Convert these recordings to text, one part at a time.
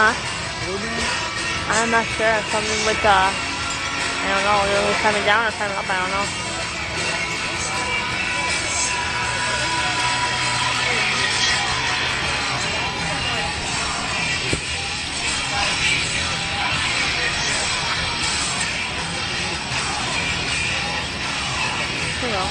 Huh? I'm not sure. Something with I don't know. It was coming down or coming up. I don't know. Here you go.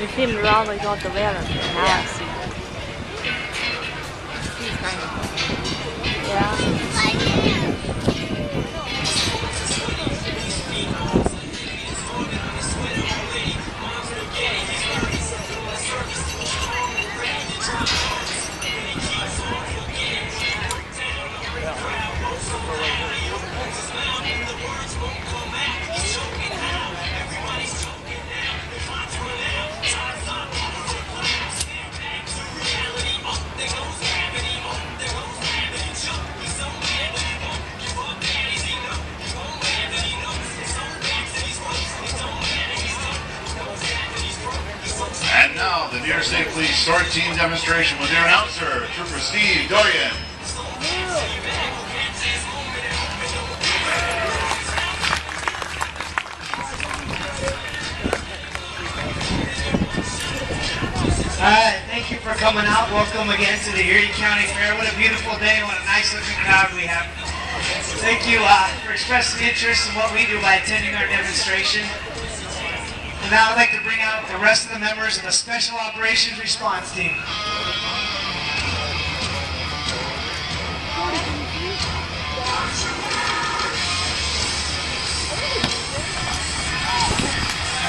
You see him around like all the way around the house. Yeah. And now, the New York State Police Sword Team demonstration with their announcer, Trooper Steve Dorian. Thank you for coming out. Welcome again to the Erie County Fair. What a beautiful day. What a nice looking crowd we have. Thank you for expressing interest in what we do by attending our demonstration. And now I'd like to bring out the rest of the members of the Special Operations Response Team.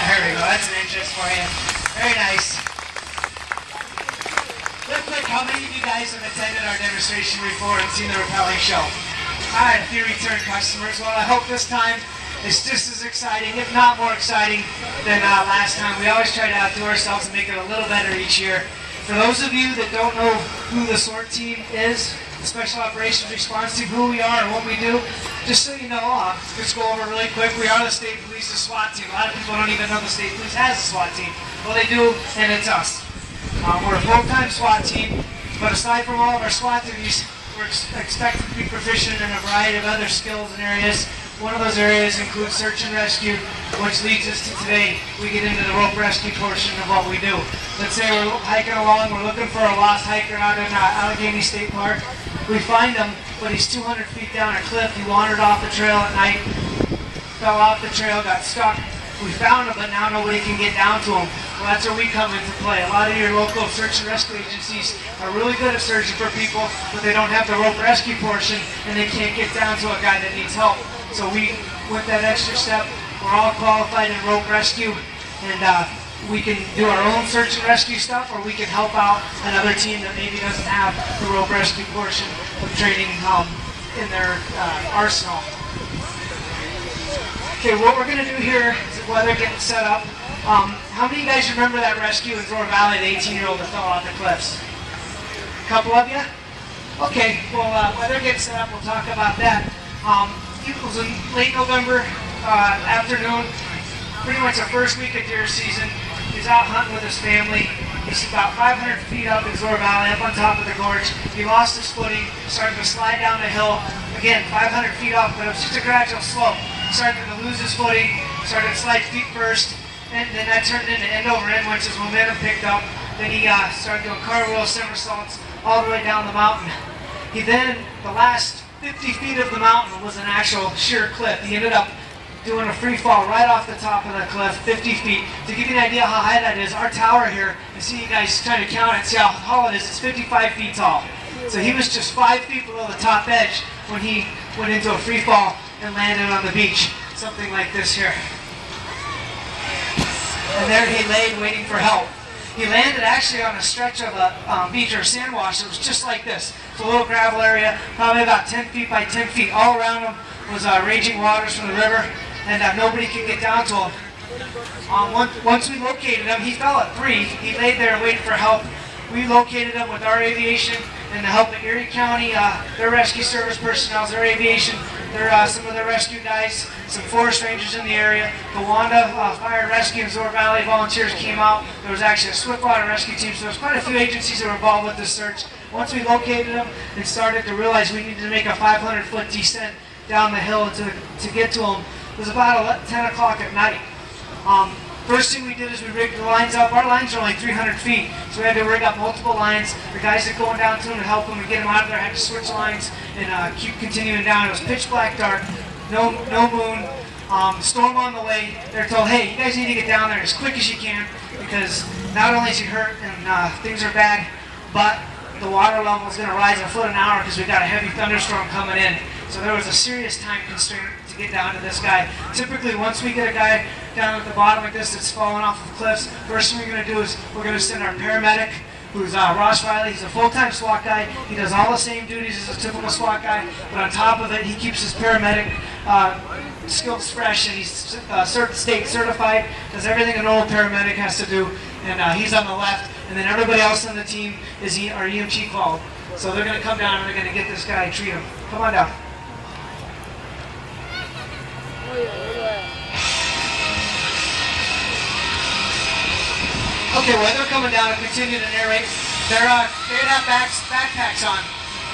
There we go. That's an interest for you. Very nice. Real quick, how many of you guys have attended our demonstration before and seen the rappelling show? All right, a few return customers. Well, I hope this time it's just as exciting, if not more exciting, than last time. We always try to outdo ourselves and make it a little better each year. For those of you that don't know who the SWORD team is, the Special Operations Response Team, who we are and what we do, just so you know, just go over really quick. We are the State Police's SWAT team. A lot of people don't even know the State Police has a SWAT team. Well, they do, and it's us. We're a full-time SWAT team, but aside from all of our SWAT duties, we're expected to be proficient in a variety of other skills and areas. One of those areas includes search and rescue, which leads us to today. We get into the rope rescue portion of what we do. Let's say we're hiking along, we're looking for a lost hiker out in Allegheny State Park. We find him, but he's 200 feet down a cliff. He wandered off the trail at night, fell off the trail, got stuck. We found him, but now nobody can get down to him. Well, that's where we come into play. A lot of your local search and rescue agencies are really good at searching for people, but they don't have the rope rescue portion, and they can't get down to a guy that needs help. So we went that extra step. We're all qualified in rope rescue, and we can do our own search and rescue stuff, or we can help out another team that maybe doesn't have the rope rescue portion of training in their arsenal. Okay, what we're going to do here is while they're getting set up, how many of you guys remember that rescue in Zora Valley, the 18-year-old that fell off the cliffs? A couple of you? Okay, well, while they're getting set up, we'll talk about that. It was in late November afternoon, pretty much the first week of deer season. He's out hunting with his family. He's about 500 feet up in Zora Valley, up on top of the gorge. He lost his footing, started to slide down the hill. Again, 500 feet up, but it was just a gradual slope. Started to lose his footing, started to slide feet first, and then that turned into end over end once his momentum picked up. Then he started doing cartwheels, somersaults, all the way down the mountain. He then, the last 50 feet of the mountain was an actual sheer cliff. He ended up doing a free fall right off the top of the cliff, 50 feet. To give you an idea how high that is, our tower here, you see you guys trying to count it, see how tall it is, it's 55 feet tall. So he was just 5 feet below the top edge when he went into a free fall and landed on the beach. Something like this here. And there he laid waiting for help. He landed actually on a stretch of a beach or sand wash. It was just like this. It's a little gravel area, probably about 10 feet by 10 feet. All around him was raging waters from the river, and nobody could get down to him. Once we located him, he fell at 3. He laid there and waited for help. We located him with our aviation and the help of Erie County, their rescue service personnel, their aviation, some of their rescue guys, some forest rangers in the area. The Wanda Fire and Rescue and Zor Valley volunteers came out. There was actually a Swiftwater rescue team, so there was quite a few agencies that were involved with this search. Once we located him and started to realize we needed to make a 500-foot descent down the hill to get to him, it was about 10 o'clock at night. First thing we did is we rigged the lines up. Our lines are only 300 feet, so we had to rig up multiple lines. The guys that going down to him to help him and get him out of there had to switch lines and keep continuing down. It was pitch black dark, no moon, storm on the way. They're told, hey, you guys need to get down there as quick as you can because not only is he hurt and things are bad, but the water level is going to rise a foot an hour because we've got a heavy thunderstorm coming in. So there was a serious time constraint to get down to this guy. Typically, once we get a guy down at the bottom like this that's falling off of cliffs, first thing we're going to do is we're going to send our paramedic, who's Ross Riley. He's a full-time SWAT guy. He does all the same duties as a typical SWAT guy, but on top of it, he keeps his paramedic skills fresh, and he's state certified, does everything a normal paramedic has to do, and he's on the left, and then everybody else on the team is our EMT called. So they're going to come down and they're going to get this guy and treat him. Come on down. Okay, while they're coming down and continue to narrate, they'd have backpacks on.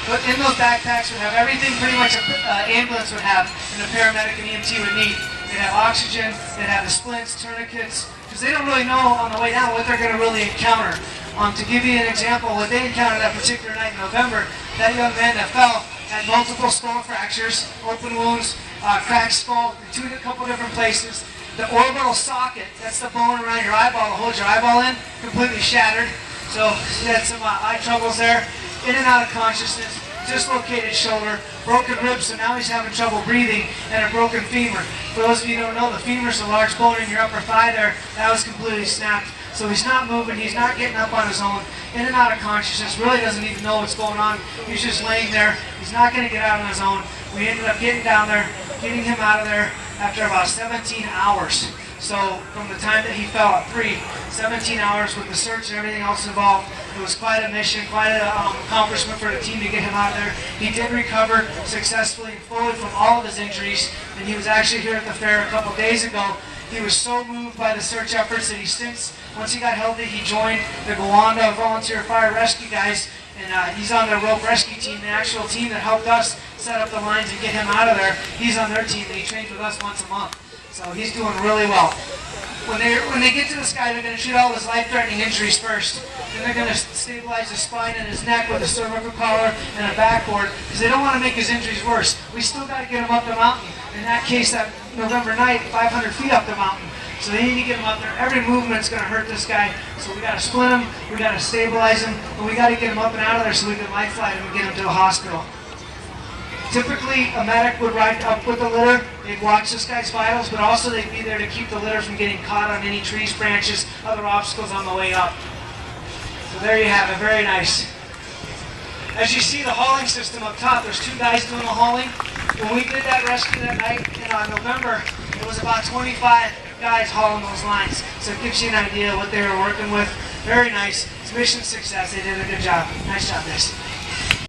But in those backpacks would have everything pretty much an ambulance would have and a paramedic and EMT would need. They'd have oxygen, they'd have the splints, tourniquets, because they don't really know on the way down what they're going to really encounter. To give you an example, what they encountered that particular night in November, that young man that fell had multiple skull fractures, open wounds, cracked skull, a couple different places. The orbital socket, that's the bone around your eyeball that holds your eyeball in, completely shattered. So he had some eye troubles there, in and out of consciousness, dislocated shoulder, broken ribs, so now he's having trouble breathing, and a broken femur. For those of you who don't know, the femur is a large bone in your upper thigh there. That was completely snapped. So he's not moving, he's not getting up on his own, in and out of consciousness, really doesn't even know what's going on. He's just laying there. He's not going to get out on his own. We ended up getting down there, getting him out of there after about 17 hours. So from the time that he fell at 3, 17 hours with the search and everything else involved. It was quite a mission, quite an accomplishment for the team to get him out of there. He did recover successfully and fully from all of his injuries, and he was actually here at the fair a couple days ago. He was so moved by the search efforts that he since, once he got healthy, he joined the Gowanda Volunteer Fire Rescue guys, and he's on their rope rescue team, the actual team that helped us set up the lines and get him out of there. He's on their team, and he trains with us once a month. So he's doing really well. When they get to this guy, they're going to treat all his life-threatening injuries first. Then they're going to stabilize his spine and his neck with a cervical collar and a backboard, because they don't want to make his injuries worse. We still got to get him up the mountain. In that case, that November night, 500 feet up the mountain. So they need to get him up there. Every movement's going to hurt this guy. So we got to splint him, we got to stabilize him, and we got to get him up and out of there so we can life flight him and get him to the hospital. Typically, a medic would ride up with the litter. They'd watch this guy's vitals, but also they'd be there to keep the litter from getting caught on any trees, branches, other obstacles on the way up. So there you have it, very nice. As you see the hauling system up top, there's 2 guys doing the hauling. When we did that rescue that night in November, it was about 25 guys hauling those lines. So it gives you an idea of what they were working with. Very nice. It's mission success. They did a good job. Nice job, guys.